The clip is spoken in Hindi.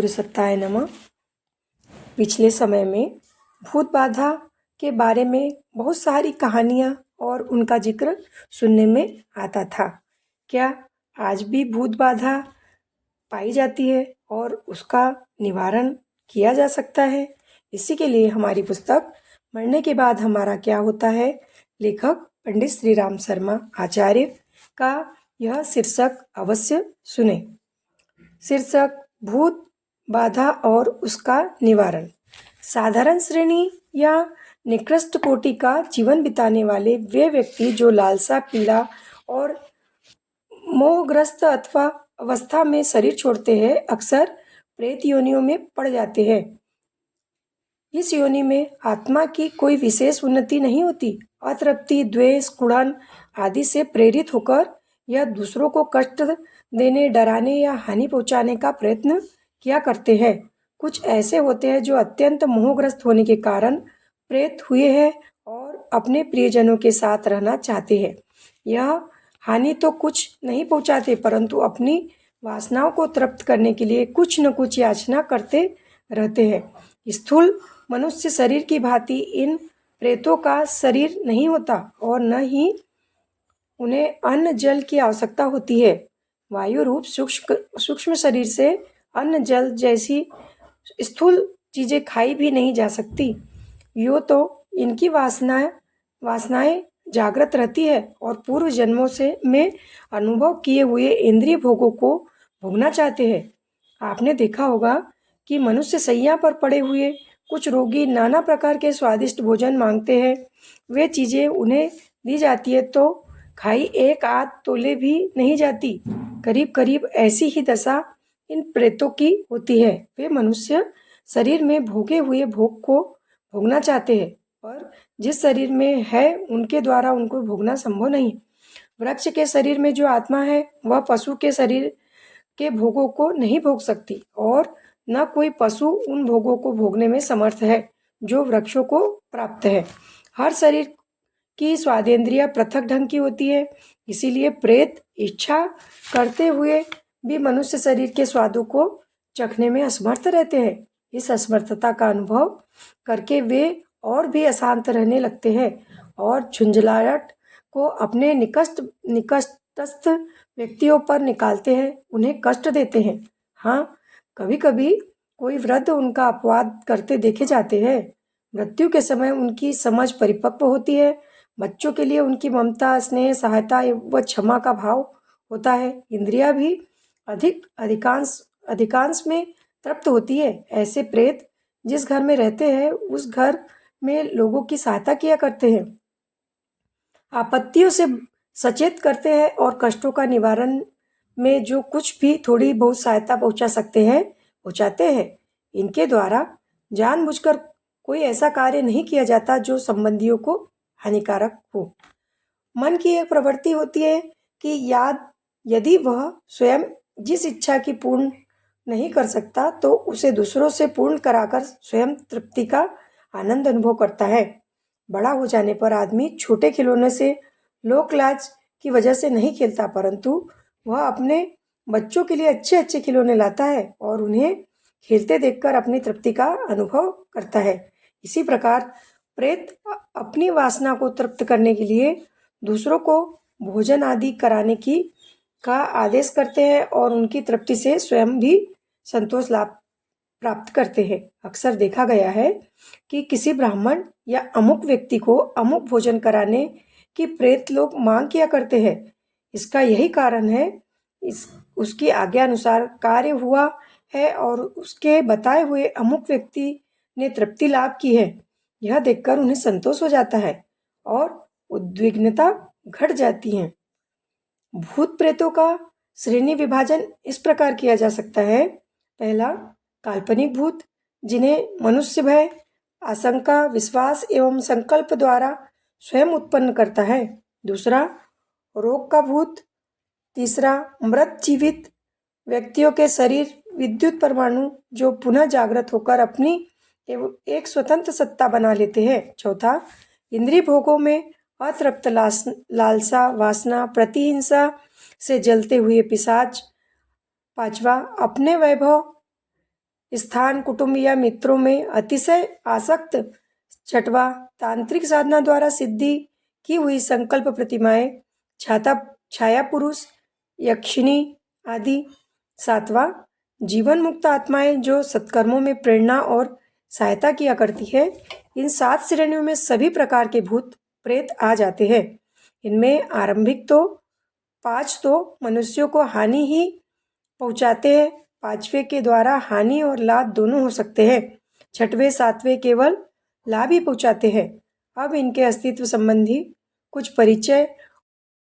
गुरुसत्ताय नमः। पिछले समय में भूत बाधा के बारे में बहुत सारी कहानियाँ और उनका जिक्र सुनने में आता था। क्या आज भी भूत बाधा पाई जाती है और उसका निवारण किया जा सकता है? इसी के लिए हमारी पुस्तक मरने के बाद हमारा क्या होता है, लेखक पंडित श्री राम शर्मा आचार्य का यह शीर्षक अवश्य सुने। शीर्षक: भूत बाधा और उसका निवारण। साधारण श्रेणी या निकृष्ट कोटि का जीवन बिताने वाले वे व्यक्ति जो लालसा, पीड़ा और मोहग्रस्त अथवा अवस्था में शरीर छोड़ते हैं, अक्सर प्रेत योनियों में पड़ जाते हैं। इस योनि में आत्मा की कोई विशेष उन्नति नहीं होती। अतृप्ति, द्वेष, कुढ़न आदि से प्रेरित होकर यह दूसरों को कष्ट देने, डराने या हानि पहुंचाने का प्रयत्न किया करते हैं। कुछ ऐसे होते हैं जो अत्यंत मोहग्रस्त होने के कारण प्रेत हुए हैं और अपने प्रियजनों के साथ रहना चाहते हैं। यह हानि तो कुछ नहीं पहुंचाते, परंतु अपनी वासनाओं को तृप्त करने के लिए कुछ न कुछ याचना करते रहते हैं। स्थूल मनुष्य शरीर की भांति इन प्रेतों का शरीर नहीं होता और न ही उन्हें अन्न जल की आवश्यकता होती है। वायु रूप सूक्ष्म शरीर से अन्न जल जैसी स्थूल चीजें खाई भी नहीं जा सकती। यो तो इनकी वासनाएं जागृत रहती है और पूर्व जन्मों से में अनुभव किए हुए इंद्रिय भोगों को भोगना चाहते हैं। आपने देखा होगा कि मनुष्य शैया पर पड़े हुए कुछ रोगी नाना प्रकार के स्वादिष्ट भोजन मांगते हैं। वे चीजें उन्हें दी जाती है तो खाई एक आध तोले भी नहीं जाती। करीब करीब ऐसी ही दशा इन प्रेतों की होती है। वे मनुष्य शरीर में भोगे हुए भोग को भोगना चाहते हैं, पर जिस शरीर में है उनके द्वारा उनको भोगना संभव नहीं। वृक्ष के शरीर में जो आत्मा है वह पशु के शरीर के भोगों को नहीं भोग सकती और न कोई पशु उन भोगों को भोगने में समर्थ है जो वृक्षों को प्राप्त है। हर शरीर की स्वादेंद्रिय पृथक ढंग की होती है, इसीलिए प्रेत इच्छा करते हुए भी मनुष्य शरीर के स्वादों को चखने में असमर्थ रहते हैं। इस असमर्थता का अनुभव करके वे और भी अशांत रहने लगते हैं और झुंझलाहट को अपने निकटस्थ व्यक्तियों पर निकालते हैं, उन्हें कष्ट देते हैं। हाँ, कभी कभी कोई वृद्ध उनका अपवाद करते देखे जाते हैं। मृत्यु के समय उनकी समझ परिपक्व होती है। बच्चों के लिए उनकी ममता, स्नेह, सहायता व क्षमा का भाव होता है। इंद्रियां भी अधिकांश में तृप्त होती है। ऐसे प्रेत जिस घर में रहते हैं उस घर में लोगों की सहायता किया करते हैं, आपत्तियों से सचेत करते हैं और कष्टों का निवारण में जो कुछ भी थोड़ी बहुत सहायता पहुंचा सकते हैं पहुंचाते हैं। इनके द्वारा जानबूझकर कोई ऐसा कार्य नहीं किया जाता जो संबंधियों को हानिकारक हो। मन की एक प्रवृत्ति होती है कि यदि वह स्वयं जिस इच्छा की पूर्ण नहीं कर सकता तो उसे दूसरों से पूर्ण कराकर स्वयं तृप्ति का आनंद अनुभव करता है। बड़ा हो जाने पर आदमी छोटे खिलौने से लोक लाज की वजह से नहीं खेलता, परंतु वह अपने बच्चों के लिए अच्छे अच्छे खिलौने लाता है और उन्हें खेलते देखकर अपनी तृप्ति का अनुभव करता है। इसी प्रकार प्रेत अपनी वासना को तृप्त करने के लिए दूसरों को भोजन आदि कराने का आदेश करते हैं और उनकी तृप्ति से स्वयं भी संतोष लाभ प्राप्त करते हैं। अक्सर देखा गया है कि किसी ब्राह्मण या अमुक व्यक्ति को अमुक भोजन कराने की प्रेत लोग मांग किया करते हैं। इसका यही कारण है, उसकी आज्ञा अनुसार कार्य हुआ है और उसके बताए हुए अमुक व्यक्ति ने तृप्ति लाभ की है। यह देखकर उन्हें संतोष हो जाता है और उद्विग्नता घट जाती है। भूत प्रेतों का श्रेणी विभाजन इस प्रकार किया जा सकता है। पहला, काल्पनिक भूत, जिन्हें मनुष्य भय, आशंका, विश्वास एवं संकल्प द्वारा स्वयं उत्पन्न करता है। दूसरा, रोग का भूत। तीसरा, मृत जीवित व्यक्तियों के शरीर विद्युत परमाणु जो पुनः जागृत होकर अपनी एक स्वतंत्र सत्ता बना लेते हैं। चौथा, इंद्रिय भोगों में अतृप्त लालसा, वासना, प्रतिहिंसा से जलते हुए पिशाच। पांचवा, अपने वैभव स्थान, कुटुंब या मित्रों में अतिशय आसक्त। छठवां, तांत्रिक साधना द्वारा सिद्धि की हुई संकल्प प्रतिमाएं, छाया पुरुष, यक्षिणी आदि। सातवां, जीवन मुक्त आत्माएं जो सत्कर्मों में प्रेरणा और सहायता किया करती है। इन 7 श्रेणियों में सभी प्रकार के भूत प्रेत आ जाते हैं। इनमें आरंभिक 5 तो मनुष्यों को हानि ही पहुंचाते हैं। 5वें के द्वारा हानि और लाभ दोनों हो सकते हैं। 6वें 7वें केवल लाभ ही पहुंचाते हैं। अब इनके अस्तित्व संबंधी कुछ परिचय